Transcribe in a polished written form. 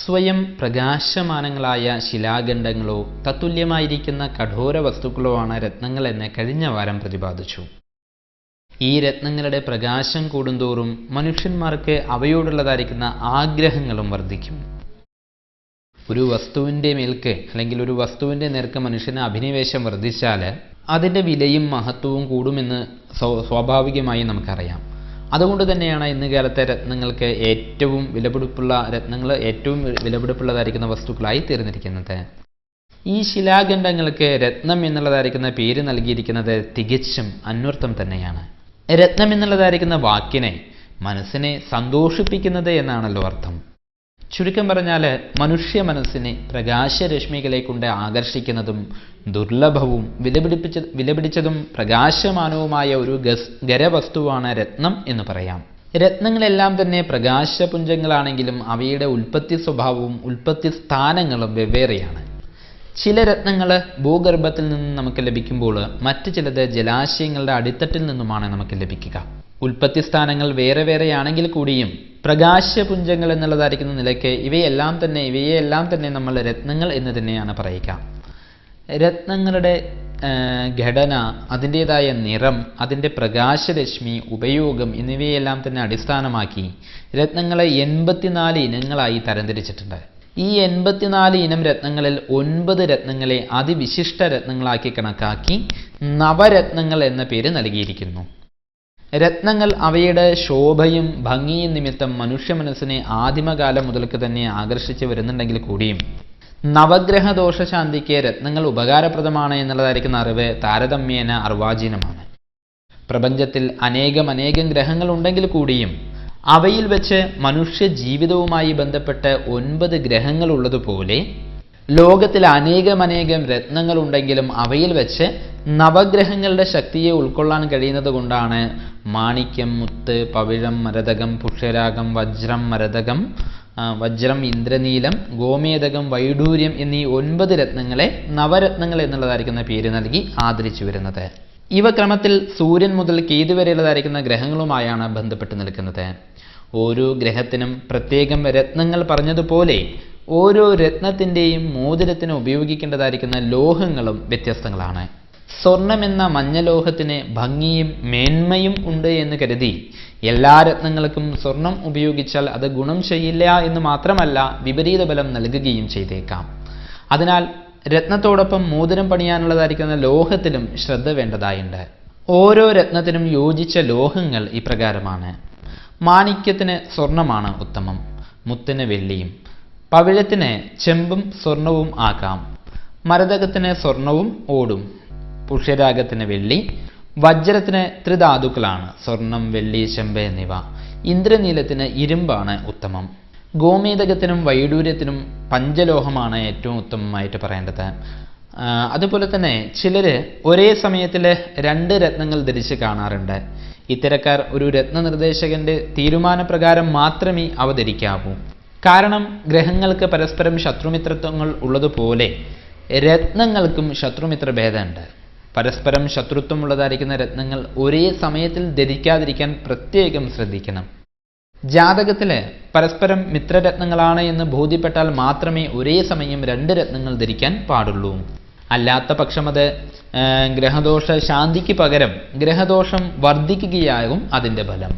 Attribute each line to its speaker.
Speaker 1: സ്വയം പ്രകാശമാനങ്ങളായ ശിലാഖണ്ഡങ്ങളോ തത്തുല്യമായിരിക്കുന്ന കഠോര വസ്തുക്കളോ ആണ് രത്നങ്ങൾ എന്ന് കഴിഞ്ഞ വാരം പ്രതിപാദിച്ചു. ഈ രത്നങ്ങളുടെ പ്രകാശം കൂടുന്തോറും മനുഷ്യന്മാർക്ക് അവയോടുള്ളതായിരിക്കുന്ന ആഗ്രഹങ്ങളും വർദ്ധിക്കും. ഒരു വസ്തുവിൻ്റെ മേൽക്ക് അല്ലെങ്കിൽ ഒരു വസ്തുവിൻ്റെ നേർക്ക് മനുഷ്യന് അഭിനിവേശം വർദ്ധിച്ചാൽ അതിൻ്റെ വിലയും മഹത്വവും കൂടുമെന്ന് സ്വാഭാവികമായി നമുക്കറിയാം. അതുകൊണ്ട് തന്നെയാണ് ഇന്ന് കാലത്തെ രത്നങ്ങൾക്ക് ഏറ്റവും വിലപിടിപ്പുള്ളതായിരിക്കുന്ന വസ്തുക്കളായി തീർന്നിരിക്കുന്നത്. ഈ ശിലാഖണ്ഡങ്ങൾക്ക് രത്നം എന്നുള്ളതായിരിക്കുന്ന പേര് നൽകിയിരിക്കുന്നത് തികച്ചും അന്വർത്ഥം തന്നെയാണ്. രത്നം എന്നുള്ളതായിരിക്കുന്ന വാക്കിനെ മനസ്സിനെ സന്തോഷിപ്പിക്കുന്നത് എന്നാണല്ലോ അർത്ഥം. ചുരുക്കം പറഞ്ഞാൽ മനുഷ്യ മനസ്സിനെ പ്രകാശരശ്മികളെ കൊണ്ട് ആകർഷിക്കുന്നതും ദുർലഭവും വിലപിടിച്ചതും പ്രകാശമാനവുമായ ഒരു ഖരവസ്തുവാണ് രത്നം എന്ന് പറയാം. രത്നങ്ങളെല്ലാം തന്നെ പ്രകാശപുഞ്ചങ്ങളാണെങ്കിലും അവയുടെ ഉൽപ്പത്തി സ്വഭാവവും ഉൽപ്പത്തി സ്ഥാനങ്ങളും വെവ്വേറെയാണ്. ചില രത്നങ്ങൾ ഭൂഗർഭത്തിൽ നിന്നും നമുക്ക് ലഭിക്കുമ്പോൾ മറ്റു ചിലത് ജലാശയങ്ങളുടെ അടിത്തട്ടിൽ നിന്നുമാണ് നമുക്ക് ലഭിക്കുക. ഉൽപ്പത്തി സ്ഥാനങ്ങൾ വേറെ വേറെയാണെങ്കിൽ കൂടിയും പ്രകാശപുഞ്ചങ്ങൾ എന്നുള്ളതായിരിക്കുന്ന നിലയ്ക്ക് ഇവയെല്ലാം തന്നെ നമ്മൾ രത്നങ്ങൾ എന്ന് തന്നെയാണ് പറയുക. രത്നങ്ങളുടെ ഘടന, അതിൻ്റെതായ നിറം, അതിൻ്റെ പ്രകാശരശ്മി, ഉപയോഗം എന്നിവയെല്ലാം തന്നെ അടിസ്ഥാനമാക്കി രത്നങ്ങളെ 84 ഇനങ്ങളായി തരംതിരിച്ചിട്ടുണ്ട്. ഈ 84 ഇനം രത്നങ്ങളിൽ 9 രത്നങ്ങളെ അതിവിശിഷ്ട രത്നങ്ങളാക്കി കണക്കാക്കി നവരത്നങ്ങൾ എന്ന പേര് നൽകിയിരിക്കുന്നു. രത്നങ്ങൾ അവയുടെ ശോഭയും ഭംഗിയും നിമിത്തം മനുഷ്യ മനസ്സിനെ ആദിമകാലം മുതൽക്ക് തന്നെ ആകർഷിച്ച് വരുന്നുണ്ടെങ്കിൽ കൂടിയും നവഗ്രഹ ദോഷശാന്തിക്ക് രത്നങ്ങൾ ഉപകാരപ്രദമാണ് എന്നുള്ളതായിരിക്കുന്ന അറിവ് താരതമ്യേന അർവാചീനമാണ്. പ്രപഞ്ചത്തിൽ അനേകം ഗ്രഹങ്ങൾ ഉണ്ടെങ്കിൽ കൂടിയും അവയിൽ വെച്ച് മനുഷ്യ ജീവിതവുമായി ബന്ധപ്പെട്ട് 9 ഗ്രഹങ്ങൾ ഉള്ളതുപോലെ ലോകത്തിൽ അനേകം രത്നങ്ങൾ ഉണ്ടെങ്കിലും അവയിൽ വെച്ച് നവഗ്രഹങ്ങളുടെ ശക്തിയെ ഉൾക്കൊള്ളാൻ കഴിയുന്നത് കൊണ്ടാണ് മാണിക്യം, മുത്ത്, പവിഴം, മരതകം, പുഷ്യരാഗം, വജ്രം, ഇന്ദ്രനീലം, ഗോമേതകം, വൈഡൂര്യം എന്നീ 9 രത്നങ്ങളെ നവരത്നങ്ങൾ എന്നുള്ളതായിരിക്കുന്ന പേര് നൽകി ആദരിച്ചു വരുന്നത്. ഇവ ക്രമത്തിൽ സൂര്യൻ മുതൽ കേതു വരെയുള്ളതായിരിക്കുന്ന ഗ്രഹങ്ങളുമായാണ് ബന്ധപ്പെട്ട് നിൽക്കുന്നത്. ഓരോ ഗ്രഹത്തിനും പ്രത്യേകം രത്നങ്ങൾ പറഞ്ഞതുപോലെ ഓരോ രത്നത്തിൻ്റെയും മോതിരത്തിന് ഉപയോഗിക്കേണ്ടതായിരിക്കുന്ന ലോഹങ്ങളും വ്യത്യസ്തങ്ങളാണ്. സ്വർണം എന്ന മഞ്ഞലോഹത്തിന് ഭംഗിയും മേന്മയും ഉണ്ട് എന്ന് കരുതി എല്ലാ രത്നങ്ങൾക്കും സ്വർണം ഉപയോഗിച്ചാൽ അത് ഗുണം ചെയ്യില്ല എന്ന് മാത്രമല്ല, വിപരീത ബലം നൽകുകയും ചെയ്തേക്കാം. അതിനാൽ രത്നത്തോടൊപ്പം മോതിരം പണിയാനുള്ളതായിരിക്കുന്ന ലോഹത്തിലും ശ്രദ്ധ വേണ്ടതായുണ്ട്. ഓരോ രത്നത്തിനും യോജിച്ച ലോഹങ്ങൾ ഇപ്രകാരമാണ്. മാണിക്യത്തിന് സ്വർണമാണ് ഉത്തമം, മുത്തിന് വെള്ളിയും, പവിഴത്തിന് ചെമ്പും സ്വർണവും ആകാം, മരതകത്തിന് സ്വർണവും ഓടും, പുഷ്യരാഗത്തിന് വെള്ളി, വജ്രത്തിന് ത്രിധാതുക്കളാണ് സ്വർണം, വെള്ളി, ചെമ്പ് എന്നിവ, ഇന്ദ്രനീലത്തിന് ഇരുമ്പാണ് ഉത്തമം, ഗോമേതകത്തിനും വൈഡൂര്യത്തിനും പഞ്ചലോഹമാണ് ഏറ്റവും ഉത്തമമായിട്ട് പറയേണ്ടത്. അതുപോലെ തന്നെ ചിലർ ഒരേ സമയത്തിൽ 2 രത്നങ്ങൾ ധരിച്ച് കാണാറുണ്ട്. ഇത്തരക്കാർ ഒരു രത്നനിർദ്ദേശകന്റെ തീരുമാനപ്രകാരം മാത്രമേ അവ ധരിക്കാവൂ. കാരണം ഗ്രഹങ്ങൾക്ക് പരസ്പരം ശത്രുമിത്രത്വങ്ങൾ ഉള്ളതുപോലെ രത്നങ്ങൾക്കും ശത്രുമിത്ര ഭേദമുണ്ട്. പരസ്പരം ശത്രുത്വമുള്ളതായിരിക്കുന്ന രത്നങ്ങൾ ഒരേ സമയത്തിൽ ധരിക്കാതിരിക്കാൻ പ്രത്യേകം ശ്രദ്ധിക്കണം. ജാതകത്തില് പരസ്പരം മിത്രരത്നങ്ങളാണ് എന്ന് ബോധ്യപ്പെട്ടാൽ മാത്രമേ ഒരേ സമയം 2 രത്നങ്ങൾ ധരിക്കാൻ പാടുള്ളൂ. അല്ലാത്ത പക്ഷം അത് ഗ്രഹദോഷ ശാന്തിക്ക് പകരം ഗ്രഹദോഷം വർദ്ധിക്കുകയാകും അതിൻ്റെ ഫലം.